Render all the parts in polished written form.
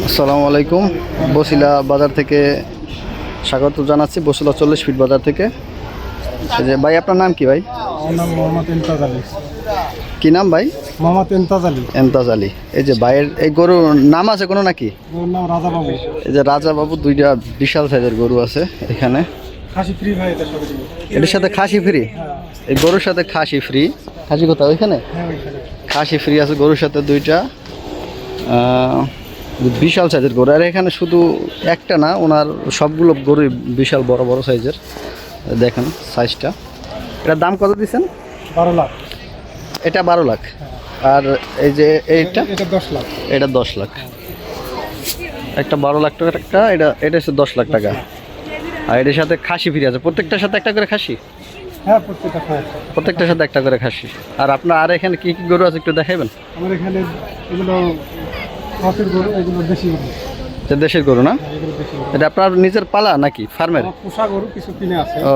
আসসালামু আলাইকুম। বসিলা বাজার থেকে স্বাগত জানাচ্ছি। বসিলা 40 ফিট বাজার থেকে। এই যে ভাই, আপনার নাম কি ভাই? আমার নাম মোহাম্মদ ইমতাজ আলী। কি নাম ভাই? মোহাম্মদ ইমতাজ আলী। এমতাজ আলী। এই যে ভাইয়ের এই গরুর নাম আছে কোনো নাকি? ওর নাম রাজা বাবু। এই যে রাজা বাবু, দুইটা বিশাল সাইজের গরু আছে এখানে। খাসি ফ্রি ভাই এটার সাথে দিব। এটার সাথে খাসি ফ্রি? এই গরুর সাথে খাসি ফ্রি? খাসি কোথায়? ওইখানে হ্যাঁ ওইখানে খাসি ফ্রি আছে গরুর সাথে দুইটা। বিশাল সাইজের গরু। আর এখানে শুধু একটা না, ওনার সবগুলো গরু বিশাল বড় বড় সাইজের। দেখেন সাইজটা। এটার দাম কত দিচ্ছেন? 12 লাখ। এটা 12 লাখ। আর এই যে এইটা? এটা 10 লাখ। এটা 10 লাখ। একটা 12 লাখ টাকার একটা, এটা হচ্ছে 10 লাখ টাকা। আর এটার সাথে খাসি ফ্রি আছে। প্রত্যেকটার সাথে একটা করে খাসি? হ্যাঁ প্রত্যেকটা খায়। প্রত্যেকটার সাথে একটা করে খাসি। আর আপনার আর এখানে কি কি গরু আছে একটু দেখাবেন? আমার এখানে এগুলো খাসির গরু, এগুলো দেশি গরু। এটা দেশের গরু না? এগুলো দেশি গরু। এটা আপনার নিজের পালা নাকি ফার্মের? আমার পোষা গরু কিছু কিনে আছে। ও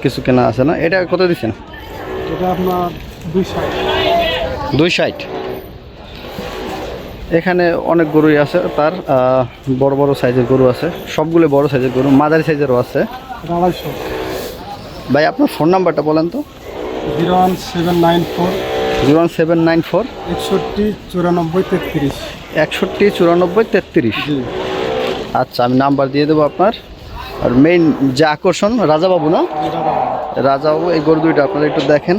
কিছু কেনা আছে না? এটা কত দিচ্ছেন? এটা আপনার 260। 260। এখানে অনেক গরুই আছে তার। বড় বড় সাইজের গরু আছে, সবগুলো বড় সাইজের গরু, মাঝারি সাইজেরও আছে। এটা 250। ভাই আপনার ফোন নাম্বারটা বলেন তো? 01794 01794 61 94 33। 61 94 33। জি। আচ্ছা, আমি নাম্বার দিয়ে দেবো আপনার। আর মেইন যে আকর্ষণ রাজাবাবু না? রাজাবাবু, এই গরু দুইটা আপনারা একটু দেখেন।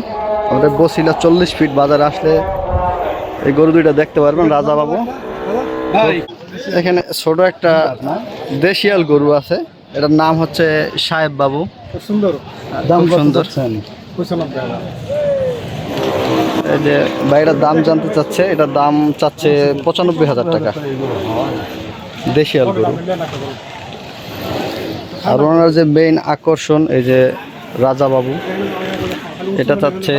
আমাদের বসিলা 40 ফিট বাজারে আসলে এই গরু দুইটা দেখতে পারবেন। রাজাবাবু এখানে ছোট একটা দেশিয়াল গরু আছে, এটার নাম হচ্ছে সাহেব বাবু। খুব সুন্দর। খুব সুন্দর। 95। এই যে ভাইটার দাম জানতে চাচ্ছে, এটার দাম চাচ্ছে 95,000 টাকা। দেশিয়াল গরু। আর ওনার যে মেইন আকর্ষণ এই যে রাজাবাবু, এটা চাচ্ছে,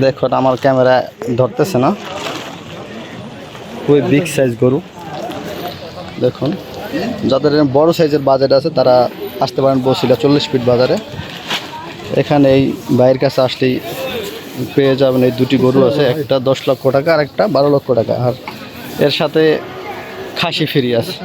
দেখুন আমার ক্যামেরা ধরতেছে না, খুবই বিগ সাইজ গরু। দেখুন, যাদের বড় সাইজের বাজেট আছে তারা আসতে পারেন বসিলা 40 ফিট বাজারে। এখানে এই ভাইয়ের কাছে আসলেই পেয়ে যাবেন এই দুটি গরু আছে, একটা 10 লক্ষ টাকা আর একটা 12 লক্ষ টাকা। আর এর সাথে খাসি ফ্রি আছে।